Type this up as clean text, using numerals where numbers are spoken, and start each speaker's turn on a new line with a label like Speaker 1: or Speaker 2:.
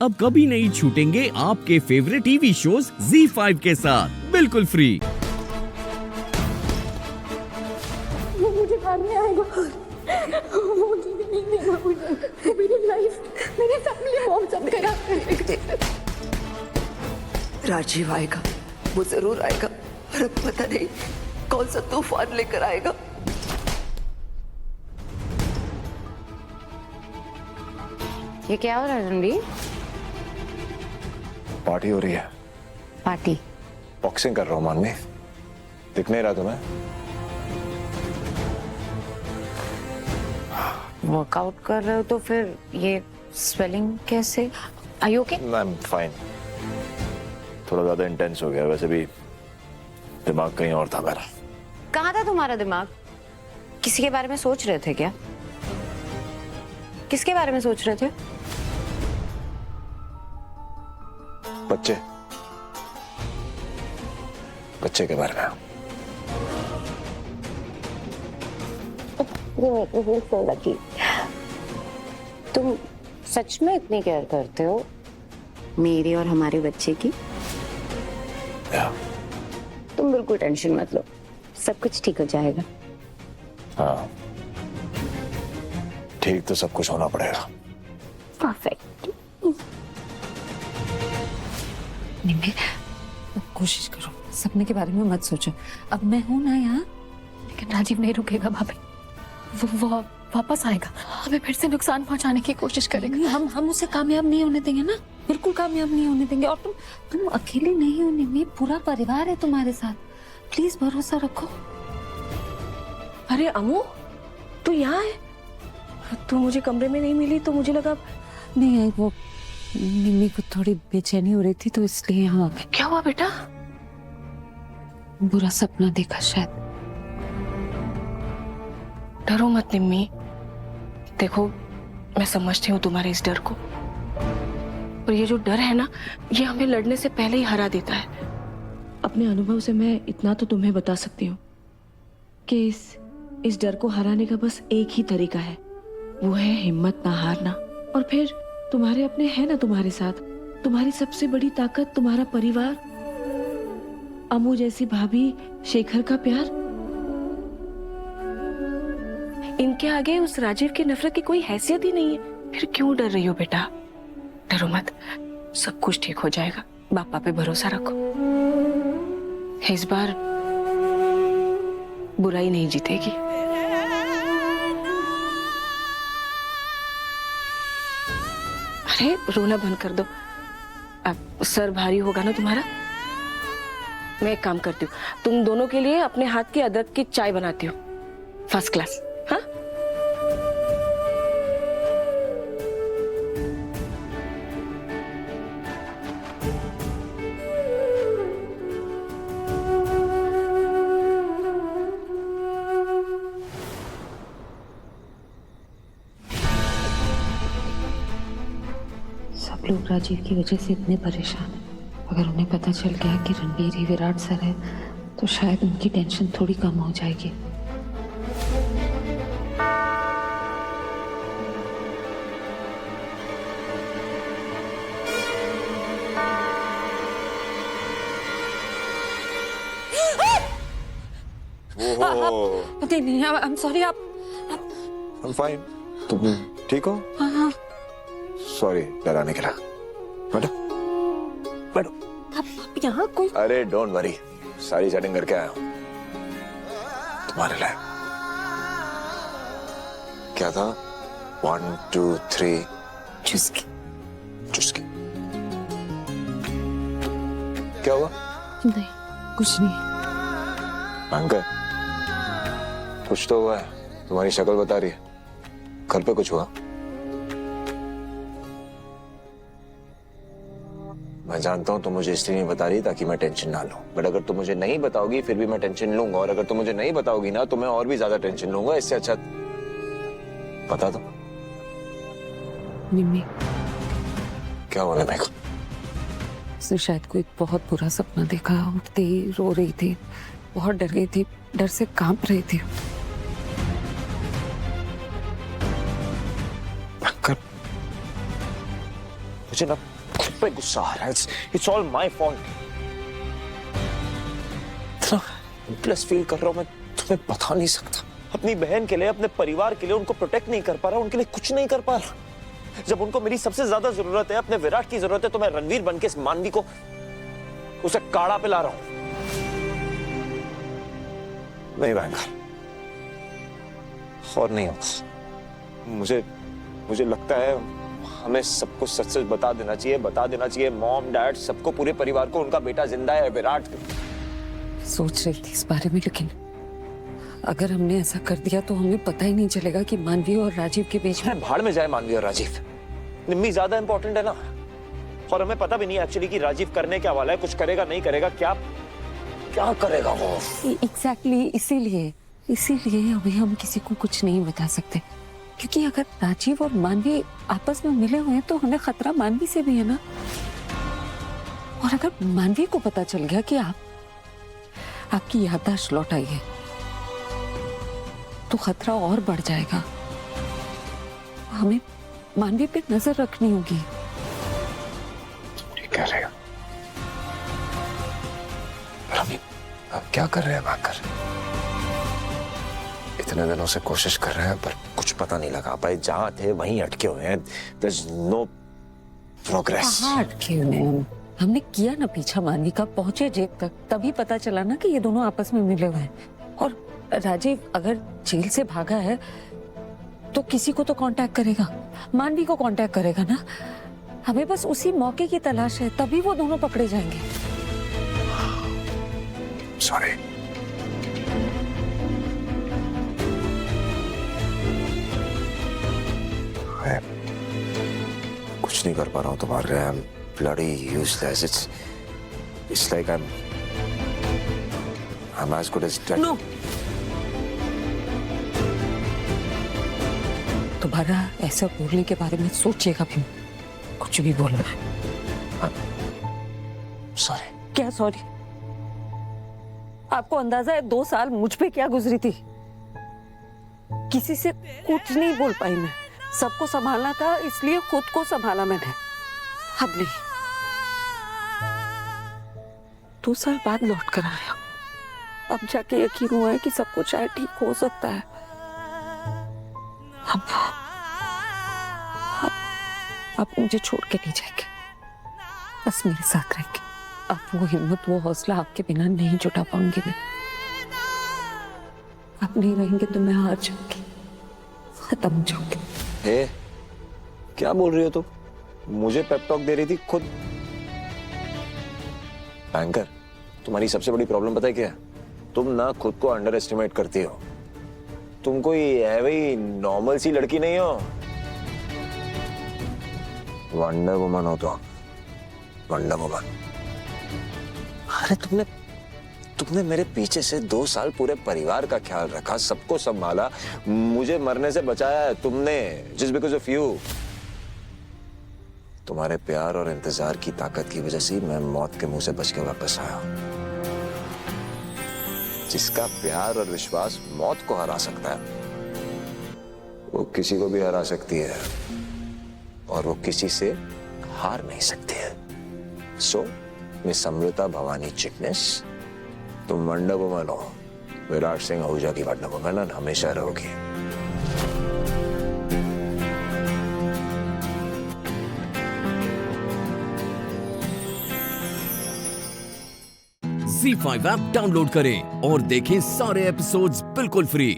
Speaker 1: अब कभी नहीं छूटेंगे आपके फेवरेट टीवी शोज ZEE5 के साथ बिल्कुल फ्री।
Speaker 2: वो मुझे काम में आएगा, वो जीने नहीं देगा मुझे, मेरी लाइफ, मेरी फैमिली, मॉम सब खराब करेगा।
Speaker 3: राजीव आएगा, वो जरूर आएगा, और अब पता नहीं कौन सा तूफान लेकर आएगा।
Speaker 4: ये क्या हो रहा है रणबीर?
Speaker 5: पार्टी हो रही है।
Speaker 4: पार्टी?
Speaker 5: बॉक्सिंग कर रहा हूँ मानवी, दिख नहीं रहा तुम्हें?
Speaker 4: वर्कआउट कर रहे हो तो फिर ये स्वेलिंग कैसे? Are you okay?
Speaker 5: I am fine. थोड़ा ज्यादा इंटेंस हो गया, वैसे भी दिमाग कहीं और था मेरा।
Speaker 4: कहाँ था तुम्हारा दिमाग? किसी के बारे में सोच रहे थे क्या? किसके बारे में सोच रहे थे?
Speaker 5: बच्चे के बारे में।
Speaker 4: तुम सच में इतनी केयर करते हो मेरी और हमारे बच्चे की? तुम बिल्कुल टेंशन मत लो, सब कुछ ठीक हो जाएगा।
Speaker 5: हाँ, ठीक तो सब कुछ होना पड़ेगा।
Speaker 4: परफेक्ट।
Speaker 6: निम्मी, कोशिश करो, सपने के बारे में मत सोचो। अब मैं हूं ना यहाँ।
Speaker 2: लेकिन राजीव नहीं रुकेगा भाभी, वो वापस आएगा, हमें फिर से नुकसान पहुंचाने की कोशिश करेगा।
Speaker 6: हम उसे कामयाब नहीं होने देंगे ना, बिल्कुल कामयाब नहीं होने देंगे। और तुम अकेले नहीं हो निम्मी, पूरा परिवार है तुम्हारे साथ। प्लीज भरोसा रखो।
Speaker 2: अरे अमू, तू यहाँ है? तू मुझे कमरे में नहीं मिली तो मुझे लगा।
Speaker 6: नहीं, वो निम्मी को थोड़ी बेचैनी हो रही थी तो इसलिए यहाँ आ गई।
Speaker 2: क्या हुआ बेटा?
Speaker 6: बुरा सपना देखा शायद।
Speaker 2: डरो मत निम्मी, देखो मैं समझती हूँ तुम्हारे इस डर को, और ये जो डर है ना, ये हमें लड़ने से पहले ही हरा देता है। अपने अनुभव से मैं इतना तो तुम्हें बता सकती हूँ कि इस डर को हराने का बस एक ही तरीका है, वो है हिम्मत ना हारना। और फिर तुम्हारे अपने हैं ना तुम्हारे साथ, तुम्हारी सबसे बड़ी ताकत तुम्हारा परिवार, अमू जैसी भाभी, शेखर का प्यार। इनके आगे उस राजीव की नफरत की कोई हैसियत ही नहीं है। फिर क्यों डर रही हो बेटा? डरो मत, सब कुछ ठीक हो जाएगा, पापा पे भरोसा रखो। इस बार बुराई नहीं जीतेगी। अरे रोना बंद कर दो, अब सर भारी होगा ना तुम्हारा। मैं एक काम करती हूँ, तुम दोनों के लिए अपने हाथ की अदरक की चाय बनाती हूँ, फर्स्ट क्लास। हाँ,
Speaker 6: सब लोग राजीव की वजह से इतने परेशान हैं। अगर उन्हें पता चल गया कि रणबीर ही विराट सर है तो शायद उनकी टेंशन थोड़ी कम हो जाएगी। नहीं, आई एम सॉरी। आप
Speaker 5: I'm fine। तुम ठीक हो?
Speaker 6: हाँ।
Speaker 5: सॉरी डराने के लिए। बैठो बैठो।
Speaker 6: आप यहाँ कोई?
Speaker 5: अरे डोंट वरी, सारी सेटिंग करके आया हूँ तुम्हारे लिए। क्या था? 1 2 3
Speaker 6: चुस्की।
Speaker 5: चुस्की। क्या हुआ?
Speaker 6: नहीं, कुछ नहीं।
Speaker 5: अंकल, कुछ तो हुआ है, तुम्हारी शक्ल बता रही है। घर पे कुछ हुआ? मैं जानता हूं तुम मुझे इसलिए नहीं बता रही ताकि मैं टेंशन ना लूं, बट अगर तुम मुझे नहीं बताओगी फिर भी मैं टेंशन लूंगा, और अगर तुम मुझे नहीं बताओगी ना तो मैं और भी ज्यादा टेंशन लूंगा। इससे अच्छा बता दो।
Speaker 6: निम्मी,
Speaker 5: क्या हुआ मेरे को?
Speaker 6: उसने शायद कोई बहुत बुरा सपना देखा। उठते ही रो रही थी, बहुत डर गई थी, डर से कांप रही थी।
Speaker 5: मुझे ना पे गुस्सा आ रहा है। It's all my fault. इतना हेल्पलेस फील कर रहा हूं मैं, तुम्हें बता नहीं सकता। अपनी बहन के लिए, अपने परिवार के लिए उनको प्रोटेक्ट नहीं कर पा रहा, उनके लिए कुछ नहीं कर पा रहा। जब उनको मेरी सबसे ज्यादा जरूरत है, अपने विराट की जरूरत है, तो मैं रणवीर बनके इस मानवी को उसे काढ़ा पिला रहा हूं। नहीं बैंकर, और नहीं होगा। मुझे लगता है हमें सबको सच सच बता देना चाहिए। मॉम, डैड, सबको, पूरे परिवार को, उनका बेटा जिंदा है, विराट।
Speaker 6: सोच रही थी इस बारे में, लेकिन अगर हमने ऐसा कर दिया तो हमें पता ही नहीं चलेगा कि मानवी और राजीव के बीच में।
Speaker 5: भाड़ में जाए मानवी और राजीव, निम्मी ज्यादा इंपॉर्टेंट है ना। और हमें पता भी नहीं एक्चुअली कि राजीव करने क्या वाला है, कुछ करेगा नहीं करेगा, क्या करेगा वो।
Speaker 6: एग्जैक्टली इसीलिए अभी हम किसी को कुछ नहीं बता सकते, क्योंकि अगर राजीव और मानवी आपस में मिले हुए हैं तो हमें खतरा मानवी से भी है ना। और अगर मानवी को पता चल गया कि आपकी याददाश्त लौट आई है तो खतरा और बढ़ जाएगा। हमें मानवी पे नजर रखनी होगी।
Speaker 5: ठीक कह रहे हो। अब क्या कर रहे हैं बैंकर? इतने दिनों से कोशिश कर रहे हैं पर कुछ पता नहीं लगा पाए। जहां थे वहीं अटके हुए हैं। There's no progress।
Speaker 6: कहाँ अटके हुए हैं? हमने किया ना पीछा मानवी का, पहुंचे जेब तक, तभी पता चला ना कि ये दोनों आपस में मिले हुए हैं। और राजीव अगर जेल से भागा है तो किसी को तो कांटेक्ट करेगा, मानवी को कांटेक्ट करेगा ना। हमें बस उसी मौके की तलाश है, तभी वो दोनों पकड़े जाएंगे।
Speaker 5: सॉरी। मैं कुछ नहीं कर पा रहा हूँ तुम्हारे लिए। I'm bloody useless। It's like I'm as good as dead।
Speaker 6: No। दोबारा ऐसा बोलने के बारे में सोचिएगा भी, कुछ भी बोलना है।
Speaker 5: सॉरी।
Speaker 6: क्या सॉरी? आपको अंदाजा है 2 साल मुझ पे क्या गुजरी थी? किसी से कुछ नहीं बोल पाई मैं। सबको संभालना था, इसलिए खुद को संभाला मैंने। अब नहीं। 2 साल बाद लौट कर आया, अब जाके यकीन हुआ है कि सब कुछ शायद ठीक हो सकता है। अब मुझे छोड़ के नहीं जाएंगे, बस मेरे साथ रहेंगे। अब वो हिम्मत, वो हौसला आपके बिना नहीं जुटा पाऊंगी मैं। आप नहीं रहेंगे तो मैं हार जाऊंगी, खत्म हो जाऊंगी।
Speaker 5: क्या बोल रही हो तुम? मुझे पेप टॉक दे रही थी खुद। बैंकर, तुम्हारी सबसे बड़ी प्रॉब्लम पता है क्या है? तुम ना खुद को अंडर एस्टिमेट करती हो। तुम कोई है भाई नॉर्मल सी लड़की नहीं हो। वंडर वुमन हो तो वंडर वुमन। अरे तुमने मेरे पीछे से 2 साल पूरे परिवार का ख्याल रखा, सबको संभाला, मुझे मरने से बचाया है तुमने, जस्ट बिकॉज ऑफ यू। तुम्हारे प्यार और इंतजार की ताकत की वजह से मैं मौत के मुंह से बच के वापस आया। जिसका प्यार और विश्वास मौत को हरा सकता है, वो किसी को भी हरा सकती है, और वो किसी से हार नहीं सकती है। सो मिस अमृता भवानी चिटनेस, तुम वंडर वुमन हो। विराट सिंह आहूजा की वंडर वुमन हमेशा रहोगी।
Speaker 1: ZEE5 ऐप डाउनलोड करें और देखें सारे एपिसोड्स बिल्कुल फ्री।